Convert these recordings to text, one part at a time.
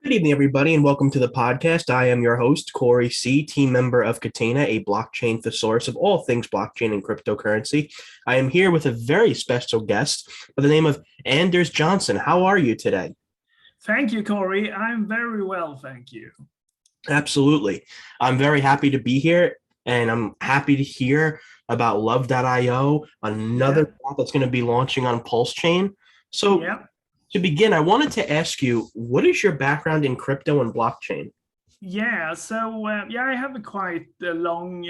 Good evening, everybody, and welcome to the podcast. I am your host, Corey C., team member of Catena, a blockchain thesaurus of all things blockchain and cryptocurrency. I am here with a very special guest by the name of Anders Johnsson. How are you today? Thank you, Corey. I'm very well, thank you. Absolutely. I'm very happy to be here, and I'm happy to hear about Love.io, another app that's going to be launching on PulseChain. So, to begin, I wanted to ask you, what is your background in crypto and blockchain? I have a quite long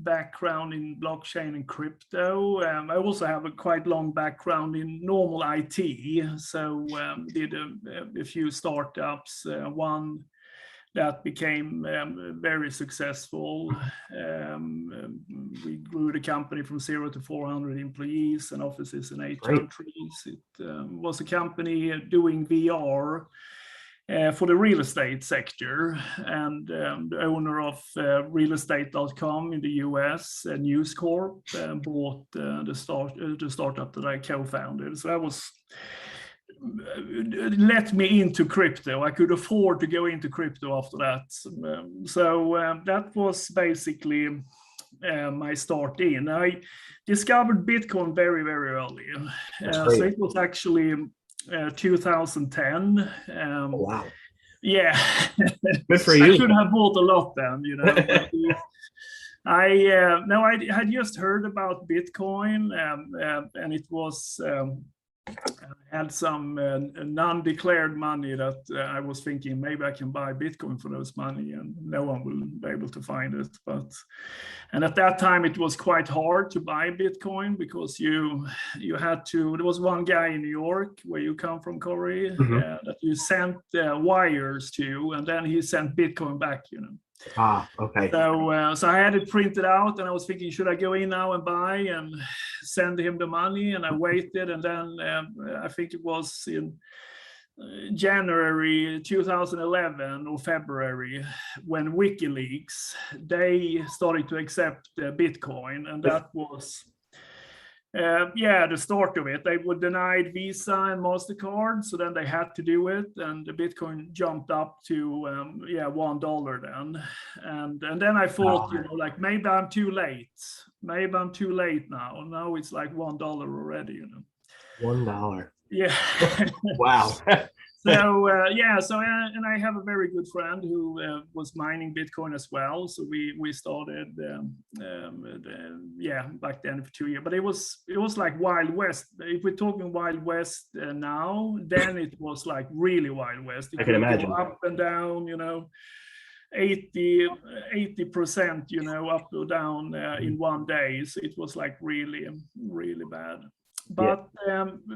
background in blockchain and crypto. I also have a quite long background in normal IT. Did a few startups, one that became very successful. We grew the company from 0 to 400 employees and offices in 8 countries. It was a company doing VR for the real estate sector, and the owner of realestate.com in the US, News Corp, bought the startup that I co-founded. So that was let me into crypto. I could afford to go into crypto after that. That was basically my start in. I discovered Bitcoin very, very early. So it was actually 2010. Wow. Yeah. Good for you. I could have bought a lot then, But, I had just heard about Bitcoin, and it was I had some non-declared money that I was thinking maybe I can buy Bitcoin for those money, and no one will be able to find it. And at that time it was quite hard to buy Bitcoin because you had to. There was one guy in New York, where you come from, Corey, that you sent wires to, and then he sent Bitcoin back. Okay. So I had it printed out, and I was thinking, should I go in now and buy and send him the money? And I waited, and then I think it was in January 2011 or February, when WikiLeaks, they started to accept Bitcoin, and that was the start of it. They would deny Visa and MasterCard, so then they had to do it, and the Bitcoin jumped up to $1 then. And then I thought, maybe I'm too late. Maybe I'm too late now. Now it's like $1 already, $1. Yeah. Wow. And I have a very good friend who was mining Bitcoin as well. So we started, back then for 2 years. But it was like Wild West. If we're talking Wild West now, then it was like really Wild West. I can imagine. Go up and down, 80%, up or down in one day. So it was like really, really bad. But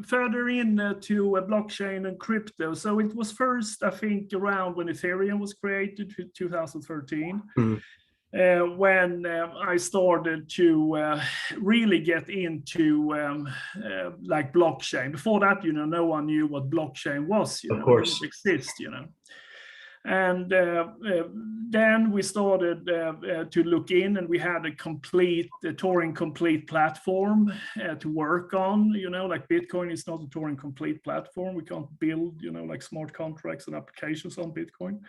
further into blockchain and crypto. So it was first, I think, around when Ethereum was created, 2013, when I started to really get into like blockchain. Before that, no one knew what blockchain was. Of course. It didn't exist, And then we started to look in, and we had a Turing complete platform to work on. Like Bitcoin is not a Turing complete platform. We can't build, like smart contracts and applications on Bitcoin.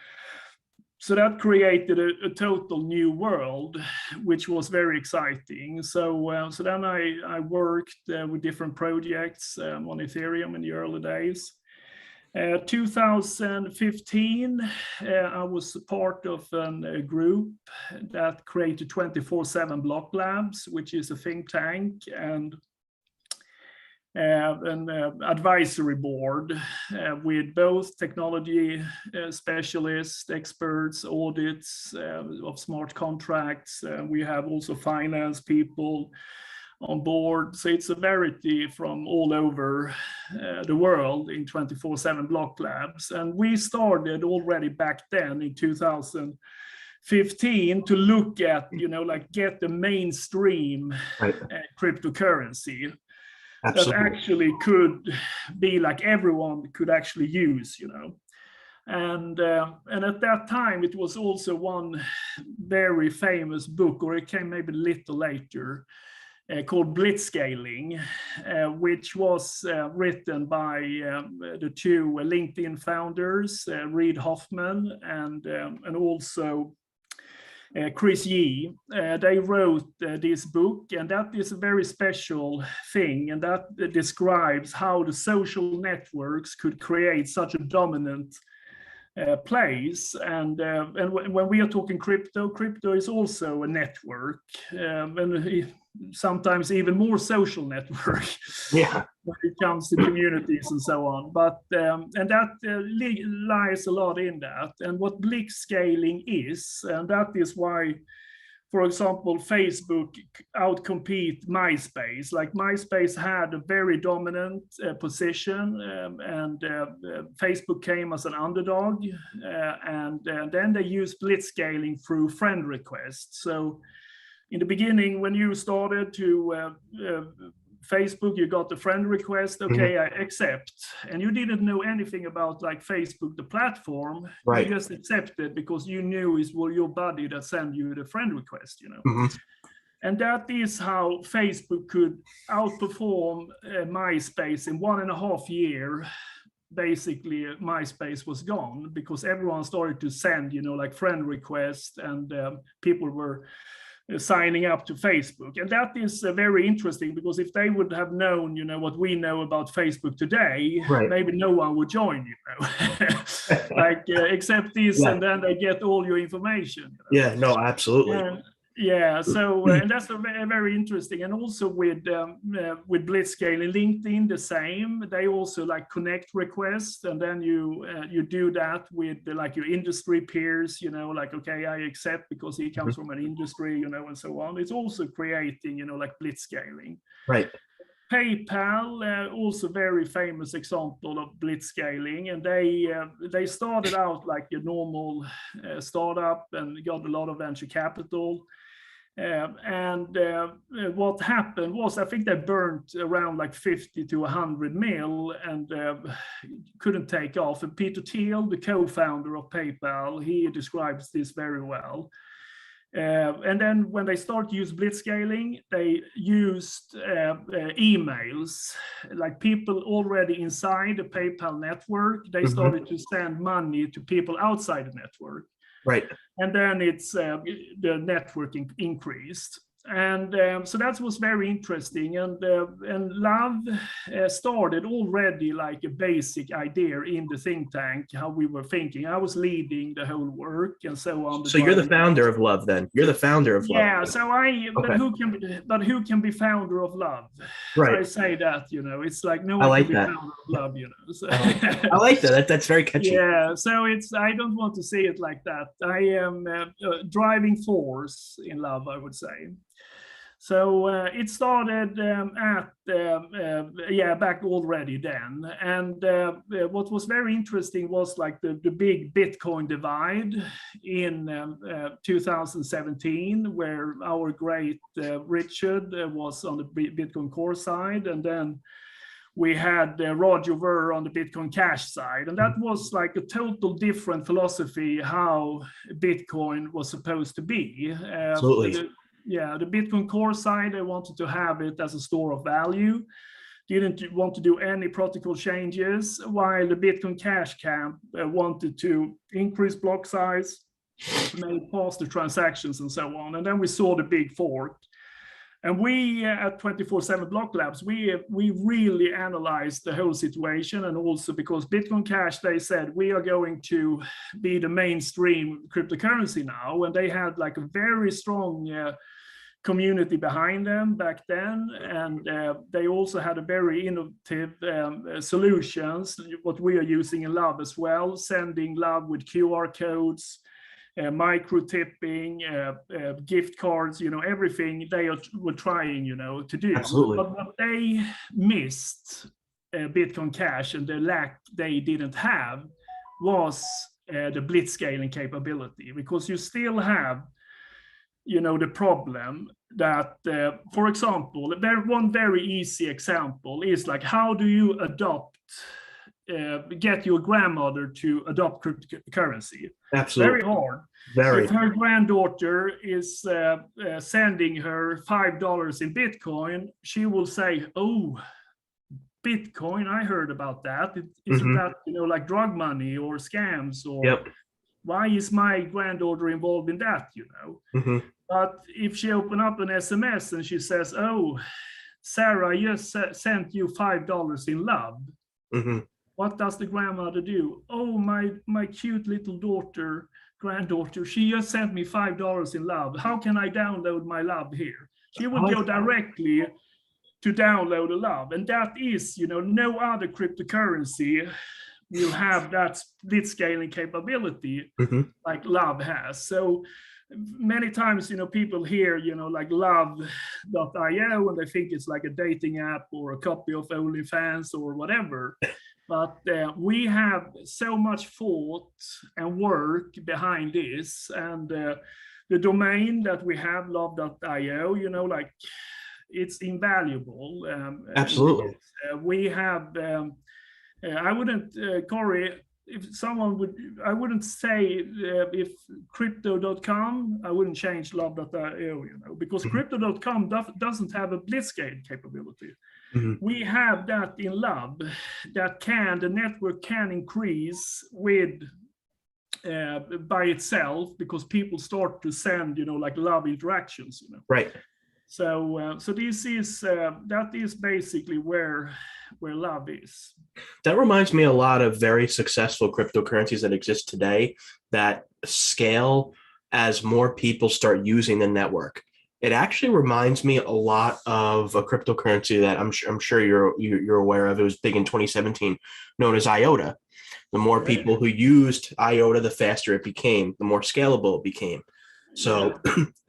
So that created a total new world, which was very exciting. So then I worked with different projects on Ethereum in the early days. 2015, I was part of a group that created 24/7 Block Labs, which is a think tank and an advisory board with both technology specialists, experts, audits of smart contracts. We have also finance people on board. So it's a variety from all over the world in 24/7 Block Labs. And we started already back then in 2015 to look at, get the mainstream cryptocurrency. Absolutely. That actually could be like everyone could actually use, And at that time, it was also one very famous book, or it came maybe a little later, called Blitzscaling, which was written by the two LinkedIn founders, Reid Hoffman and also Chris Yee. They wrote this book, and that is a very special thing, and that describes how the social networks could create such a dominant place. And when we are talking crypto is also a network, and sometimes even more social network. Yeah. When it comes to communities and so on. But and that lies a lot in that. And what Blitzscaling is, and that is why, for example, Facebook outcompete MySpace. Like MySpace had a very dominant position, and Facebook came as an underdog, and then they used Blitzscaling through friend requests. So in the beginning, when you started to Facebook, you got the friend request, okay, I accept. And you didn't know anything about like Facebook, the platform. Right. You just accepted because you knew it was your buddy that sent you the friend request, you know. And that is how Facebook could outperform MySpace in 1.5 years. Basically, MySpace was gone because everyone started to send, you know, like friend requests, and people were signing up to Facebook. And that is very interesting, because if they would have known, you know, what we know about Facebook today, maybe no one would join, you know. Like accept this, and then they get all your information, you know? Yeah, no, absolutely. Yeah, so and that's very interesting. And also with Blitzscaling, LinkedIn, the same. They also like connect requests, and then you do that with like your industry peers, you know, like, okay, I accept because he comes from an industry, you know, and so on. It's also creating, you know, like Blitzscaling. Right. PayPal, also very famous example of Blitzscaling, and they started out like a normal startup and got a lot of venture capital. And what happened was, I think they burnt around like 50 to 100 mil and couldn't take off. And Peter Thiel, the co-founder of PayPal, he describes this very well. And then when they start to use Blitzscaling, they used emails, like people already inside the PayPal network. They started to send money to people outside the network. Right. And then it's the networking increased. And so that was very interesting. And Love started already like a basic idea in the think tank, how we were thinking. I was leading the whole work and so on. So you're the founder of Love then? You're the founder of Love. Yeah, so but who can be founder of Love? Right. I say that, you know, it's like no one can be founder of Love, you know. So. I like that. That's very catchy. Yeah, so I don't want to say it like that. I am a driving force in Love, I would say. So it started back already then. And what was very interesting was like the big Bitcoin divide in 2017, where our great Richard was on the Bitcoin Core side. And then we had Roger Ver on the Bitcoin Cash side. And that was like a total different philosophy how Bitcoin was supposed to be. Absolutely. The Bitcoin Core side, they wanted to have it as a store of value. Didn't want to do any protocol changes, while the Bitcoin Cash camp wanted to increase block size, make faster transactions, and so on. And then we saw the big fork. And we at 24/7 Block Labs, we really analyzed the whole situation, and also because Bitcoin Cash, they said we are going to be the mainstream cryptocurrency now, and they had like a very strong community behind them back then, and they also had a very innovative solutions, what we are using in Love as well, sending Love with QR codes, micro tipping, gift cards, you know, everything they were trying, you know, to do. Absolutely. But what they missed, Bitcoin Cash, and the lack they didn't have was the Blitzscaling capability, because you still have, you know, the problem that, for example, one very easy example is like, how do you adopt get your grandmother to adopt cryptocurrency. Absolutely. Very hard. Very. If her granddaughter is sending her $5 in Bitcoin, she will say, "Oh, Bitcoin, I heard about that. Isn't that, like drug money or scams, or why is my granddaughter involved in that, But if she open up an SMS and she says, "Oh, Sarah, I just sent you $5 in love." What does the grandmother do? "Oh, my cute little granddaughter, she just sent me $5 in love. How can I download my love here?" She will go directly to download a love. And that is, no other cryptocurrency will have that blitzscaling capability like love has. So many times, people hear, like love.io, and they think it's like a dating app or a copy of OnlyFans or whatever. But we have so much thought and work behind this. And the domain that we have, love.io, like it's invaluable. Absolutely. We have, I wouldn't, Corey, if someone would, I wouldn't say if crypto.com, I wouldn't change love.io, because crypto.com doesn't have a blitzscale capability. We have that in love, that the network can increase with by itself, because people start to send, like love interactions, Right. So this is that is basically where love is. That reminds me a lot of very successful cryptocurrencies that exist today that scale as more people start using the network. It actually reminds me a lot of a cryptocurrency that I'm sure you're aware of. It was big in 2017, known as IOTA. The more people who used IOTA, the faster it became, the more scalable it became. So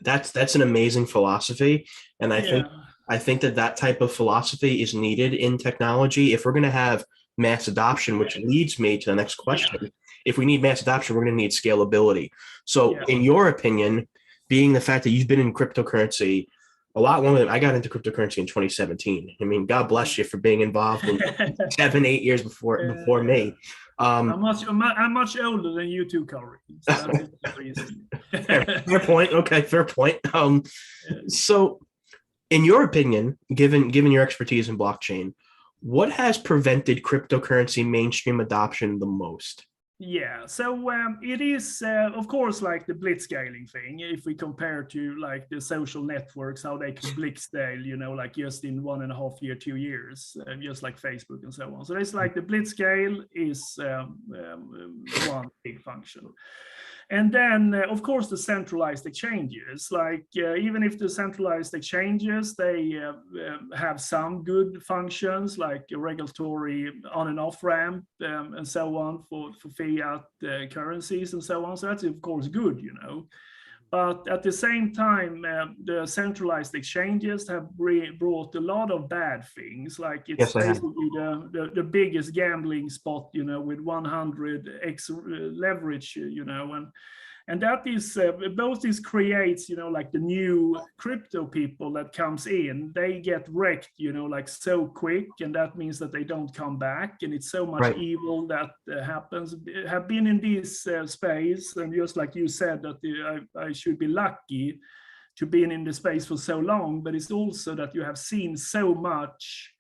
that's an amazing philosophy, and I think that type of philosophy is needed in technology if we're going to have mass adoption, which leads me to the next question. If we need mass adoption, we're going to need scalability. So in your opinion, being the fact that you've been in cryptocurrency a lot longer than I got into cryptocurrency in 2017. I mean, God bless you for being involved in 7-8 years before me. I'm much older than you two, Corey. So fair point. Okay, fair point. So, in your opinion, given your expertise in blockchain, what has prevented cryptocurrency mainstream adoption the most? Yeah, so it is, of course, like the blitzscaling thing. If we compare to like the social networks, how they can blitzscale, like just in 1.5 years, 2 years, just like Facebook and so on. So it's like the blitzscale is one big function. And then, of course, the centralized exchanges, like even if the centralized exchanges, they have some good functions like a regulatory on and off ramp and so on for fiat currencies and so on. So that's, of course, good, But at the same time, the centralized exchanges have brought a lot of bad things. Like it's basically the biggest gambling spot, with 100x leverage, and that is both this creates, like the new crypto people that comes in, they get wrecked, like so quick, and that means that they don't come back, and it's so much evil that happens. Have been in this space, and just like you said, that I should be lucky to be in the space for so long, but it's also that you have seen so much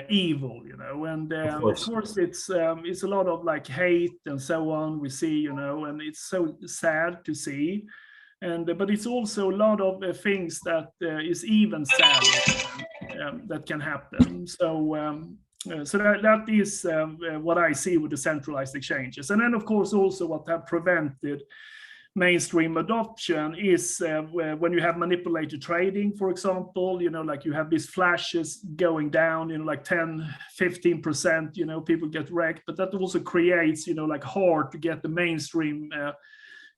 evil, and of course it's a lot of like hate and so on we see, and it's so sad to see, but it's also a lot of things that is even sadder that can happen. So that is what I see with the centralized exchanges. And then of course also what have prevented mainstream adoption is when you have manipulated trading, for example, like you have these flashes going down, like 10-15%, people get wrecked, but that also creates, like hard to get the mainstream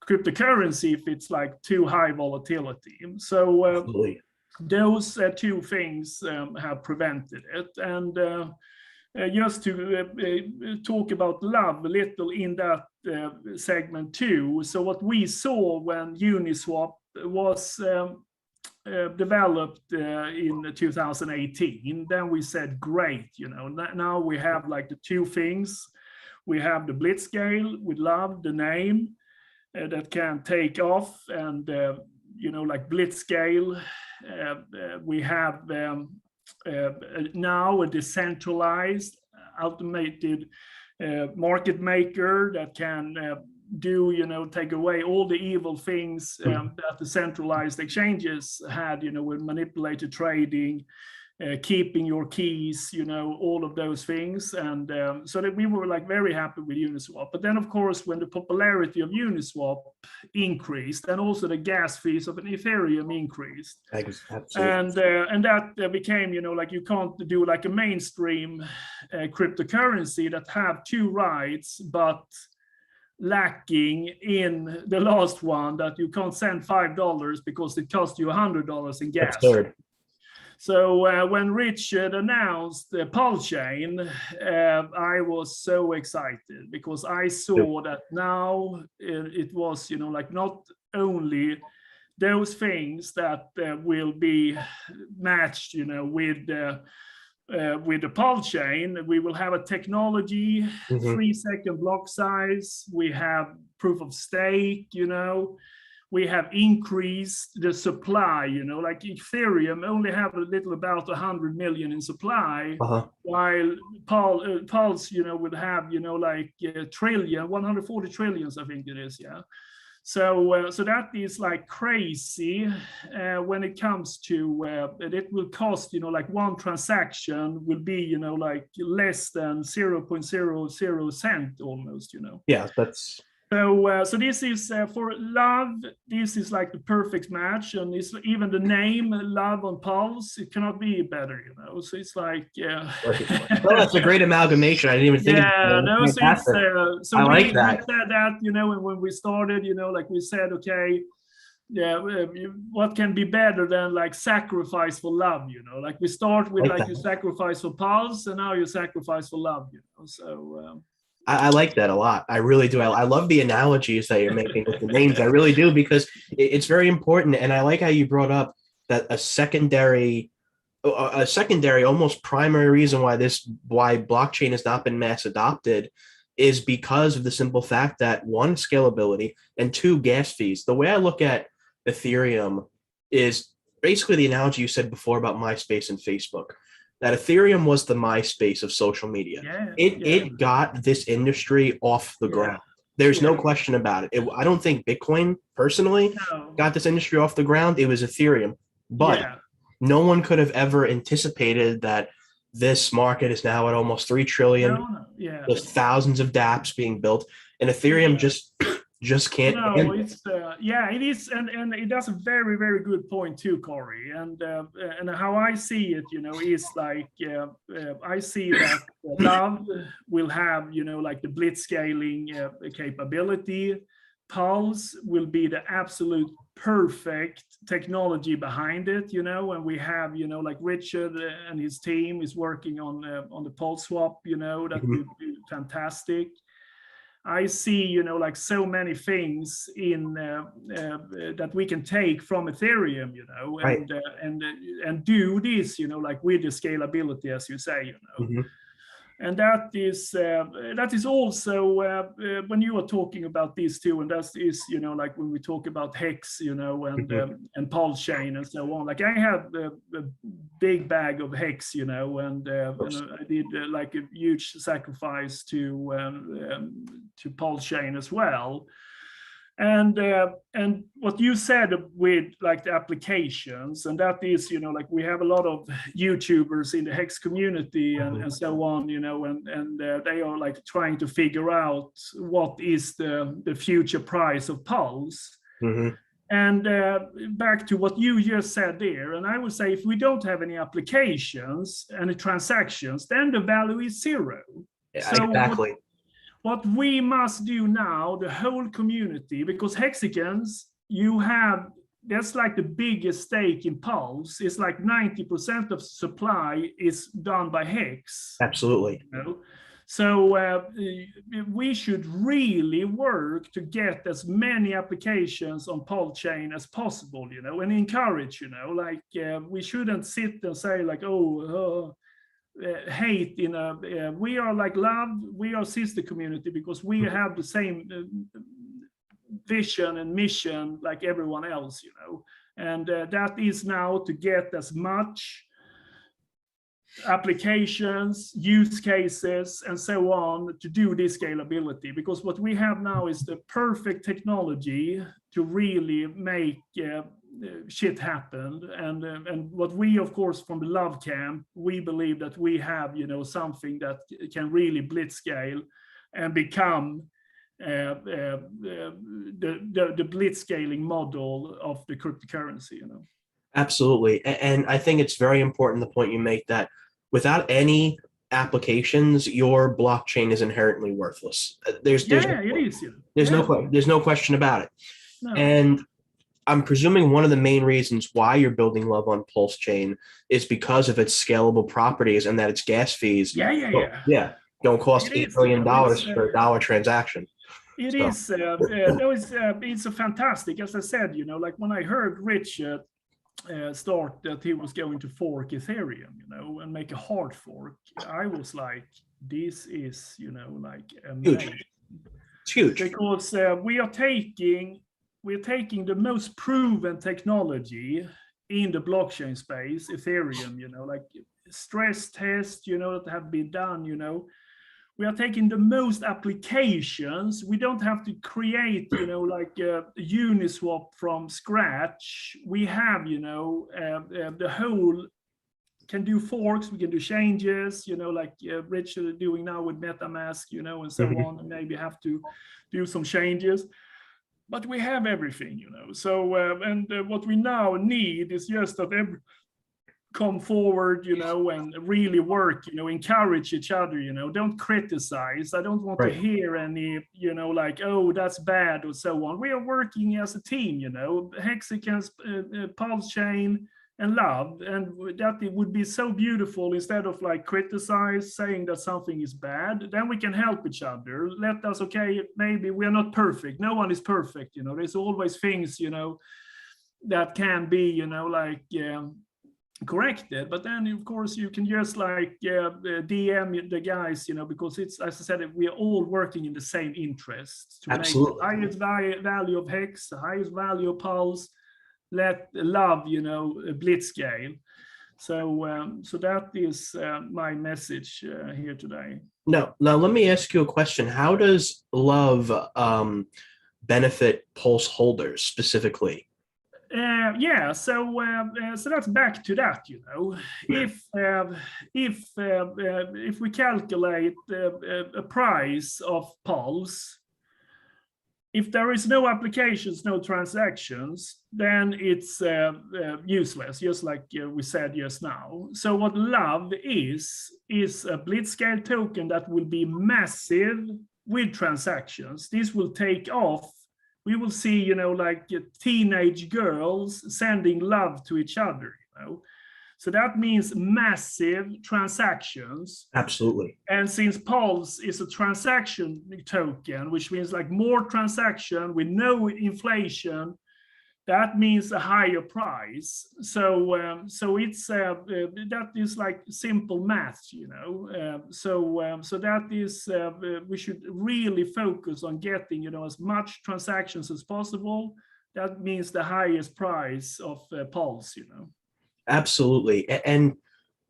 cryptocurrency if it's like too high volatility. So those two things have prevented it. And just to talk about love a little in that segment too. So what we saw when Uniswap was developed in 2018, then we said, great, now we have like the two things. We have the Blitzscale, we love the name, that can take off, and like Blitzscale. We have now a decentralized, automated market maker that can take away all the evil things that the centralized exchanges had, with manipulated trading, keeping your keys, all of those things. And so that we were like very happy with Uniswap. But then, of course, when the popularity of Uniswap increased, and also the gas fees of an Ethereum increased, and that became, like you can't do like a mainstream cryptocurrency that have two rights, but lacking in the last one, that you can't send $5 because it cost you $100 in gas. Absurd. So when Richard announced PulseChain, I was so excited, because I saw that now it was, like not only those things that will be matched, with the PulseChain. We will have a technology, 3-second block size. We have proof of stake, we have increased the supply, like Ethereum only have a little about 100 million in supply, while Pulse, would have, like a trillion, 140 trillions, I think it is, yeah. So that is like crazy when it comes to it will cost, like one transaction will be, like less than 0.00 cent almost, Yeah, that's. So this is for Love. This is like the perfect match, and it's even the name Love on Pulse. It cannot be better, So it's like, yeah. Well, that's a great amalgamation. I didn't even think. Yeah, no. So it's so I like we that. said that, and when we started, like we said, okay, yeah, what can be better than like sacrifice for love, Like we start with like you sacrifice for Pulse, and now you sacrifice for love, So. I like that a lot. I really do. I love the analogies that you're making with the names. I really do, because it's very important. And I like how you brought up that a secondary, almost primary reason why blockchain has not been mass adopted is because of the simple fact that, one, scalability, and two, gas fees. The way I look at Ethereum is basically the analogy you said before about MySpace and Facebook. That Ethereum was the MySpace of social media. It got this industry off the ground. There's no question about it. I don't think Bitcoin personally got this industry off the ground. It was Ethereum. But no one could have ever anticipated that this market is now at almost 3 trillion. There's thousands of dApps being built, and Ethereum just can't. No, it's it is, and it does a very, very good point too, Corey. And how I see it, is like I see that Love will have, like the blitzscaling capability. Pulse will be the absolute perfect technology behind it, and we have, like Richard and his team is working on the Pulse swap, that would be fantastic. I see, like so many things in that we can take from Ethereum, and do this, like with the scalability, as you say, And that is also when you are talking about these two, and that is, like when we talk about Hex, and PulseChain and so on. Like I have a big bag of Hex, and I did like a huge sacrifice to PulseChain as well. And what you said with like the applications, and that is, like we have a lot of YouTubers in the Hex community and so on, and they are like trying to figure out what is the future price of Pulse. And back to what you just said there, and I would say if we don't have any applications, any transactions, then the value is zero. So exactly. What we must do now, the whole community, because Hexicans, that's like the biggest stake in Pulse. It's like 90% of supply is done by Hex. Absolutely. So we should really work to get as many applications on PulseChain as possible, and encourage, like we shouldn't sit and say like, hate we are like love, we are sister community because we have the same vision and mission like everyone else, and that is now to get as much applications, use cases, and so on to do this scalability, because what we have now is the perfect technology to really make shit happen. And what we, of course, from the love camp, we believe that we have something that can really blitzscale and become the blitzscaling model of the cryptocurrency. Absolutely. And I think it's very important, the point you make, that without any applications, your blockchain is inherently worthless. There's no question about it. No. And I'm presuming one of the main reasons why you're building love on PulseChain is because of its scalable properties and that its gas fees don't cost $8 million for a dollar transaction. It's a fantastic, as I said, like when I heard Richard start that he was going to fork Ethereum, and make a hard fork, I was like, this is, like amazing. Huge. It's huge. Because we're taking the most proven technology in the blockchain space, Ethereum, like stress tests, that have been done, we are taking the most applications. We don't have to create, like Uniswap from scratch. We have, the whole, can do forks, we can do changes, like Richard is doing now with MetaMask, and so on, and maybe have to do some changes. But we have everything, So, and what we now need is just that come forward, and really work, encourage each other, don't criticize. I don't want to hear any, like, oh, that's bad or so on. We are working as a team, Hexicans, PulseChain, and love, and that it would be so beautiful. Instead of like criticize, saying that something is bad, then we can help each other. Let us, okay, maybe we are not perfect. No one is perfect, there's always things, that can be, like, corrected, but then of course you can just like DM the guys, because it's, as I said, we are all working in the same interest to Absolutely. make the highest value of Hex, the highest value of Pulse, let love, blitzscale. So that is my message here today. Now let me ask you a question. How does love benefit Pulse holders specifically? So that's back to that, if we calculate a price of Pulse, if there is no applications, no transactions, then it's useless, just like we said just now. So what love is a blitzscale token that will be massive with transactions. This will take off. We will see, like teenage girls sending love to each other, So that means massive transactions. Absolutely. And since Pulse is a transaction token, which means like more transaction with no inflation, that means a higher price. So it's that is like simple math, So that is we should really focus on getting as much transactions as possible. That means the highest price of Pulse, Absolutely. And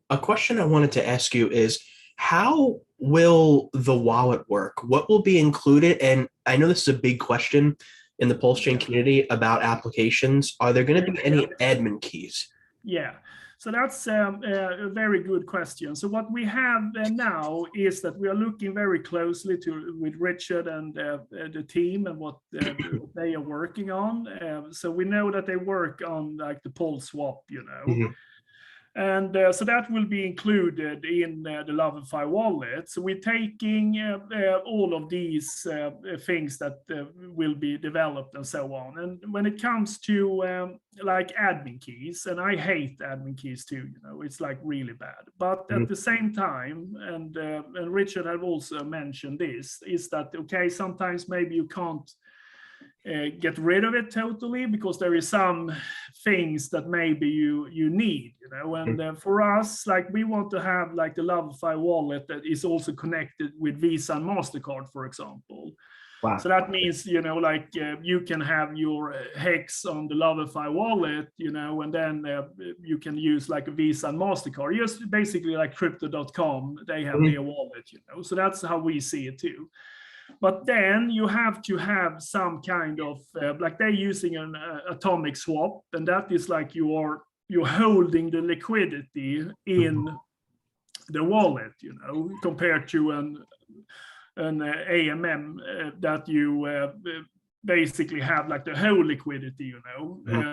a question I wanted to ask you is, how will the wallet work? What will be included? And I know this is a big question in the PulseChain community about applications. Are there going to be any admin keys? Yeah, so that's a very good question. So what we have now is that we are looking very closely with Richard and the team and what they are working on. So we know that they work on like the Pulse swap, And so that will be included in the Lovify wallet. So we're taking all of these things that will be developed and so on. And when it comes to like admin keys, and I hate admin keys too, it's like really bad. But at the same time, and Richard had also mentioned this, is that, okay, sometimes maybe you can't get rid of it totally because there is some things that maybe you need, and for us, like, we want to have like the Lovify wallet that is also connected with Visa and MasterCard, for example. Wow. So that means, like you can have your hex on the Lovify wallet, and then you can use like a Visa and MasterCard, just basically like crypto.com, they have their wallet, so that's how we see it too. But then you have to have some kind of like they're using an atomic swap, and that is like you're holding the liquidity in the wallet, compared to an AMM that you basically have like the whole liquidity,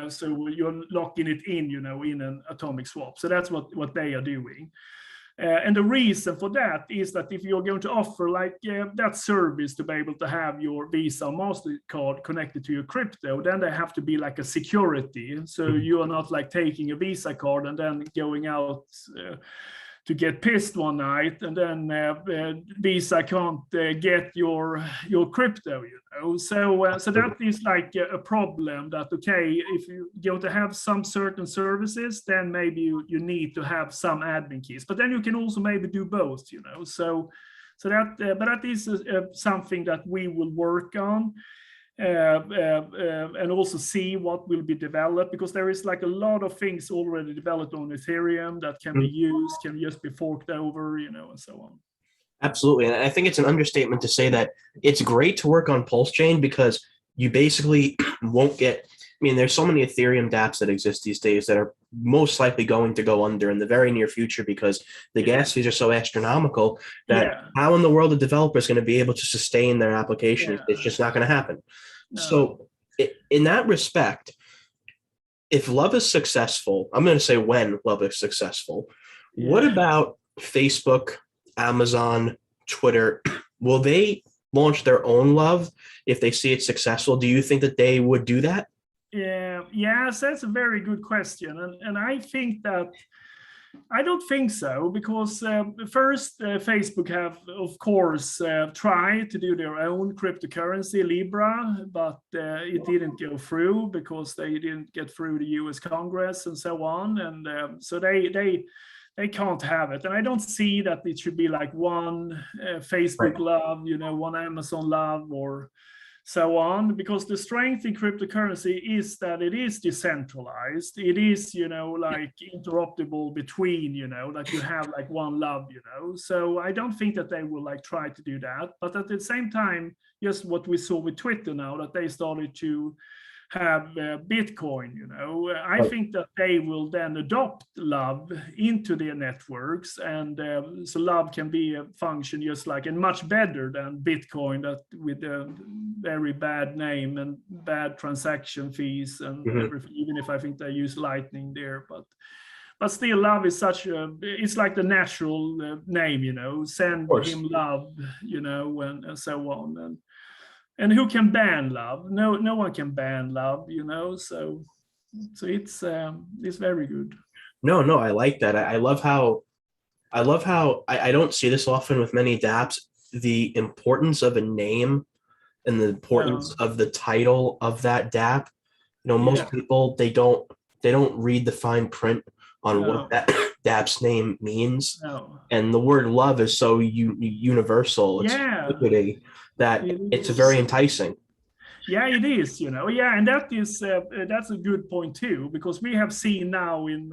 so you're locking it in, in an atomic swap. So that's what they are doing. And the reason for that is that if you're going to offer like that service to be able to have your Visa or MasterCard connected to your crypto, then they have to be like a security. So you are not like taking a Visa card and then going out to get pissed one night, and then Visa can't get your crypto, So that is like a problem that, okay, if you go to have some certain services, then maybe you need to have some admin keys, but then you can also maybe do both, So that, but that is something that we will work on. And also see what will be developed, because there is like a lot of things already developed on Ethereum that can be used, can just be forked over, and so on. Absolutely. And I think it's an understatement to say that it's great to work on PulseChain because you basically won't get, there's so many Ethereum dApps that exist these days that are most likely going to go under in the very near future because the gas fees are so astronomical that how in the world a developer is going to be able to sustain their application? It's just not going to happen. No. So in that respect, if Love is successful, I'm going to say when Love is successful, what about Facebook, Amazon, Twitter? Will they launch their own Love if they see it successful? Do you think that they would do that? Yes, that's a very good question. And I think that I don't think so, because first, Facebook have, of course, tried to do their own cryptocurrency, Libra, but it didn't go through because they didn't get through the US Congress and so on. And so they can't have it. And I don't see that it should be like one Facebook Love, one Amazon Love or so on, because the strength in cryptocurrency is that it is decentralized. It is, like interoperable between, that you have like one Love, So I don't think that they will like try to do that. But at the same time, just what we saw with Twitter now, that they started to have Bitcoin, I think that they will then adopt Love into their networks, and so Love can be a function just like, and much better than Bitcoin, that with a very bad name and bad transaction fees and everything, even if I think they use Lightning there, but still Love is such a, it's like the natural name, send him Love, and so on. And who can ban Love? No one can ban Love, So it's very good. No, I like that. I love how I don't see this often with many dApps. The importance of a name and the importance of the title of that dApp. Most people they don't read the fine print on what that dApp's name means, and the word Love is so universal. It's that it's very enticing. Yeah, it is, and that is that's a good point too, because we have seen now in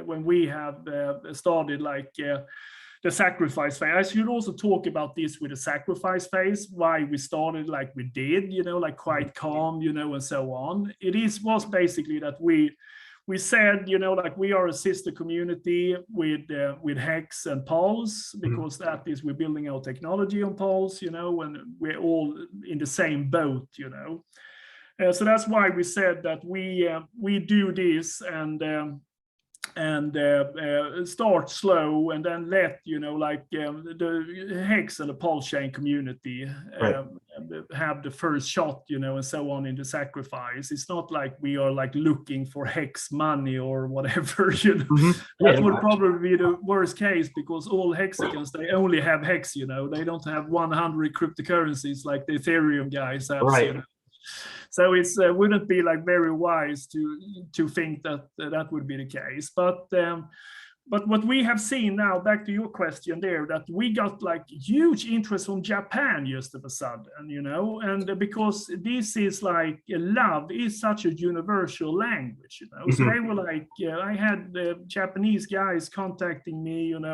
when we have started the sacrifice phase. I should also talk about this with the sacrifice phase, why we started like we did, like quite calm, and so on. Was basically that we said, like we are a sister community with Hex and Pulse, because that is, we're building our technology on Pulse, and we're all in the same boat, So that's why we said that we do this, and and start slow and then let the hex and the PulseChain community have the first shot, and so on in the sacrifice. It's not like we are like looking for hex money or whatever. That would probably be the worst case, because all hexagons, they only have hex. They don't have 100 cryptocurrencies like the Ethereum guys have. So it's wouldn't be like very wise to think that that would be the case. But what we have seen now, back to your question there, that we got like huge interest from Japan just of a sudden, and because this is like love is such a universal language, So they were like, I had the Japanese guys contacting me, and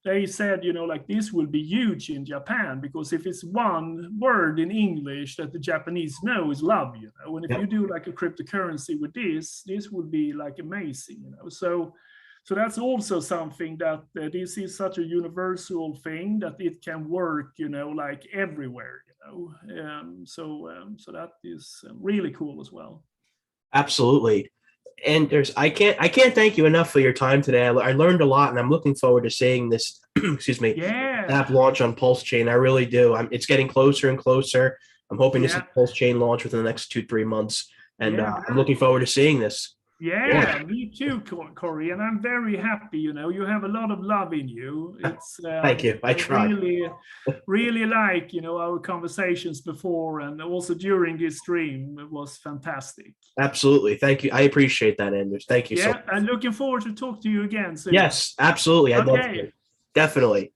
they said, like this will be huge in Japan, because if it's one word in English that the Japanese know is love, and if you do like a cryptocurrency with this would be like amazing, So that's also something that this is such a universal thing that it can work, like everywhere, So that is really cool as well. Absolutely. And I can't thank you enough for your time today. I learned a lot, and I'm looking forward to seeing this app launch on PulseChain. I really do. It's getting closer and closer. I'm hoping to see PulseChain launch within the next 2-3 months, and I'm looking forward to seeing this. Me too, Corey, and I'm very happy. You have a lot of love in you. It's thank you. I try. Really like our conversations before, and also during this stream. It was fantastic. Absolutely, thank you. I appreciate that, Anders. Thank you so much. I'm looking forward to talk to you again soon. Yes, absolutely. I'd love to. Definitely.